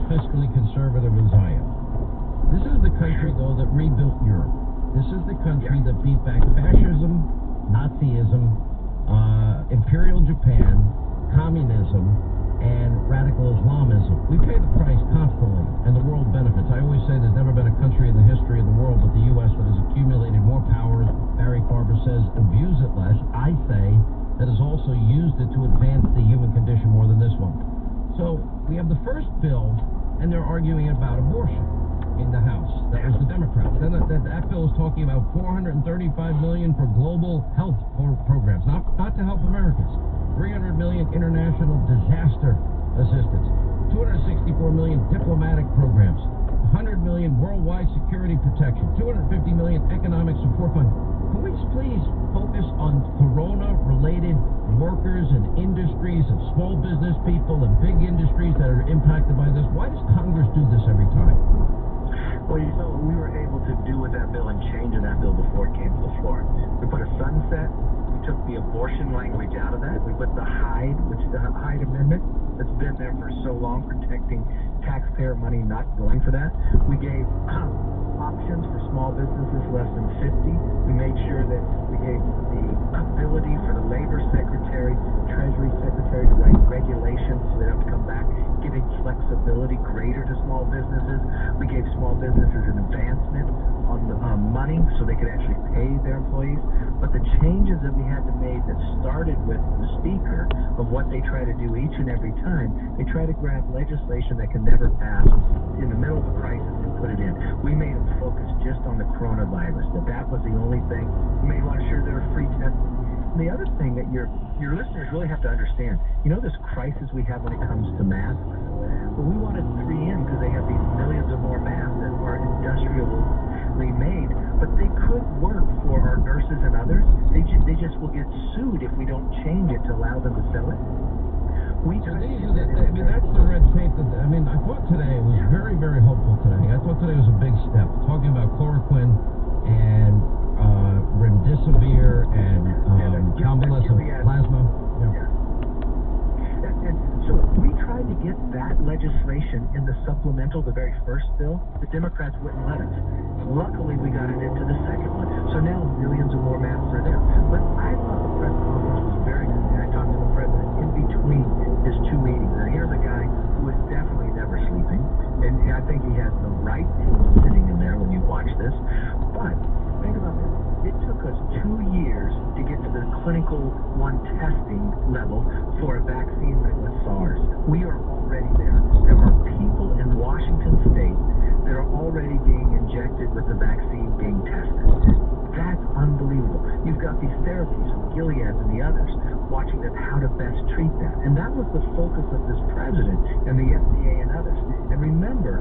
fiscally conservative as I am. This is the country, though, that rebuilt Europe. This is the country that beat back fascism, Nazism, Imperial Japan, communism, and radical Islamism. We pay the price constantly, and the world benefits. I always say there's never been a country in the history of the world but the U.S. that has accumulated more power, as Barry Farber says, abused it less. I say that has also used it to advance the human condition more than this one. So we have the first bill, and they're arguing about abortion in the House. That was the Democrats. Then that bill is talking about $435 million for global health programs, not to help Americans. $300 million international disaster assistance, $264 million diplomatic programs, $100 million worldwide security protection, $250 million economic support fund. Can we please focus on corona-related workers and industries and small business people and big industries that are impacted by this? Why does Congress do this every time? Well, you know, we were able to do with that bill and change in that bill before it came to the floor. We put a sunset. We took the abortion language out of that. We put the Hyde, which is the Hyde Amendment that's been there for so long, protecting taxpayer money, not going for that. We gave options for small businesses less than 50. We made sure that we gave the ability for the Labor Secretary, Treasury Secretary to write regulations so they don't have to come back, giving flexibility greater to small businesses. We gave small businesses an advancement on the money so they could actually pay their employees. But the changes that we had to make that started with the Speaker of what they try to do each and every time, they try to grab legislation that can never pass in the middle of a crisis and put it in. We made them focus just on the coronavirus, that was the only thing. We made sure there were free testing. And the other thing that your listeners really have to understand, you know this crisis we have when it comes to masks? Well, we wanted 3M because they have these millions of more masks that are industrially made, but they could work for our nurses and others. They just will get sued if we don't change it to allow them to sell it. That's the red tape. I thought today was very, very hopeful today. I thought today was a big step. Talking about chloroquine and remdesivir and convalescent plasma. And so we tried to get that legislation in the supplemental, the very first bill. The Democrats wouldn't let us. Luckily, we got it into the second one. So now millions of more masks are there. But I thought the press conference was very good. And I talked to the president in between his two meetings. And here's a guy who is definitely never sleeping. And I think he has the right team sitting in there when you watch this. But think about this. It took us 2 years to get to the clinical one testing level for a vaccine like with SARS. We are already there. There are people in Washington State that are already being injected with the vaccine being tested. That's unbelievable. You've got these therapies from Gilead and the others watching them how to best treat that. And that was the focus of this president and the FDA and others. And remember,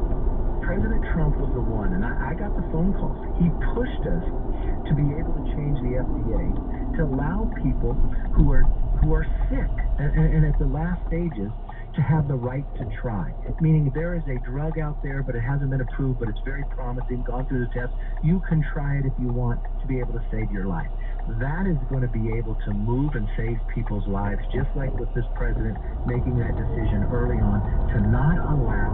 President Trump was the one, and I got the phone calls. He pushed us to be able to change the FDA to allow people who are sick and at the last stages to have the right to try. Meaning there is a drug out there, but it hasn't been approved, but it's very promising, gone through the test. You can try it if you want to be able to save your life. That is going to be able to move and save people's lives, just like with this president making that decision early on to not allow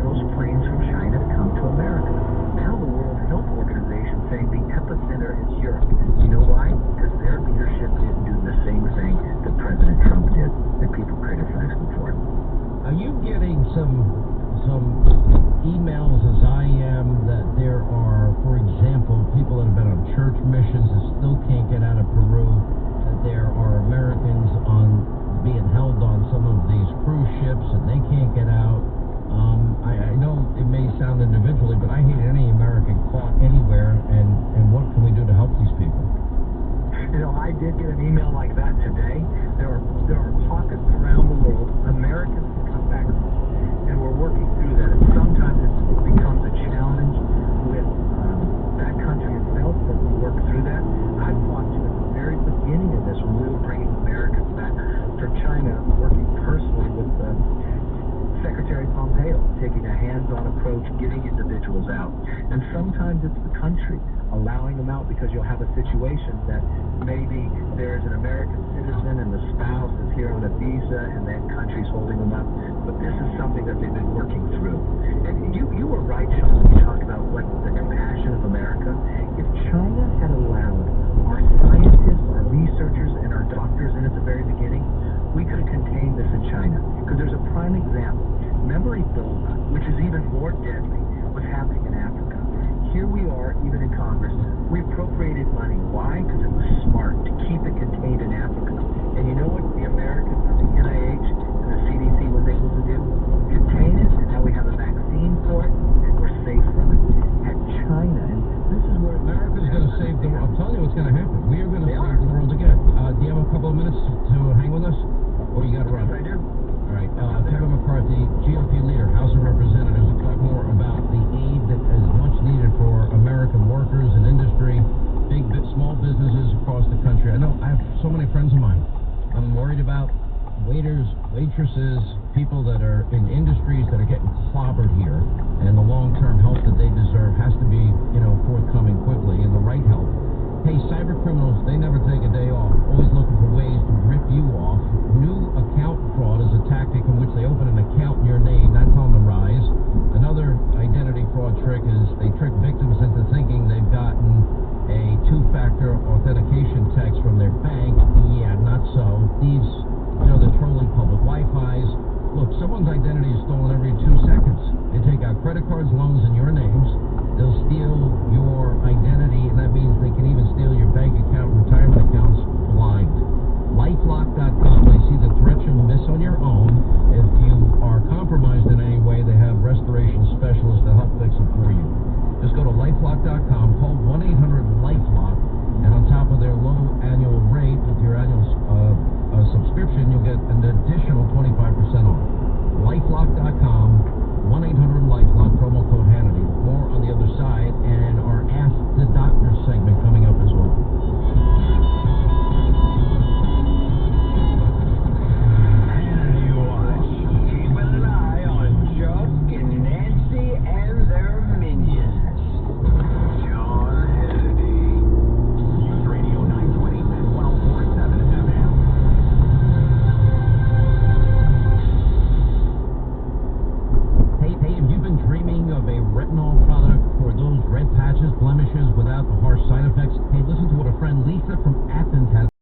those planes from China to come to America. Now the World Health Organization saying the epicenter is Europe. You know why? Because their leadership didn't do the same thing that President Trump did, that people criticized him for. Are you getting some emails, as I am, that there are, for example, people that have been on church missions that still can't get out of Peru, that there are Americans being held on some of these cruise ships and they can't get out? I know it may sound individually, but I hate any American caught anywhere, and what can we do to help these people? You know, I did get an email like that today. There are pockets around the world, Americans can come back home, and we're working through that. And sometimes it becomes a challenge with that country itself, but we work through that. I've talked to at the very beginning of this, when we were bringing Americans back from China, working personally with Secretary Pompeo, taking a hands-on approach, getting individuals out. And sometimes it's the country allowing them out because you'll have a situation that maybe there's an American citizen and the spouse is here on a visa and that country's holding them up. but this is something that they've been working through. And you were right, Sean, when you talked about what the compassion of America. If China had allowed our scientists, our researchers, and our doctors in at the very beginning, we could have contained this in China. Because there's a prime example. Remember Ebola, which is even more deadly, was happening in Africa. Here we are, even in Congress, we appropriated money. Why? Because it was smart to keep it contained in Africa. And you know what the Americans and the NIH and the CDC was able to do? Contain it, and now we have a vaccine for it, and we're safe from it. At China, and this is where America's going to save the world. I'm telling you what's going to happen. We are going to save the world again. Do you have a couple of minutes to hang with us? Or you got to run? Yes, I do. All right. Kevin McCarthy, GOP leader, House of Representatives, will talk more about the aid that is much needed for American workers and industry, small businesses across the country. I know I have so many friends of mine. I'm worried about waiters, waitresses, people that are in industries that are getting clobbered here, and the long-term help that they deserve has to be, forthcoming quickly, and the right help. Hey, cyber criminals, they never take a day off, always looking for ways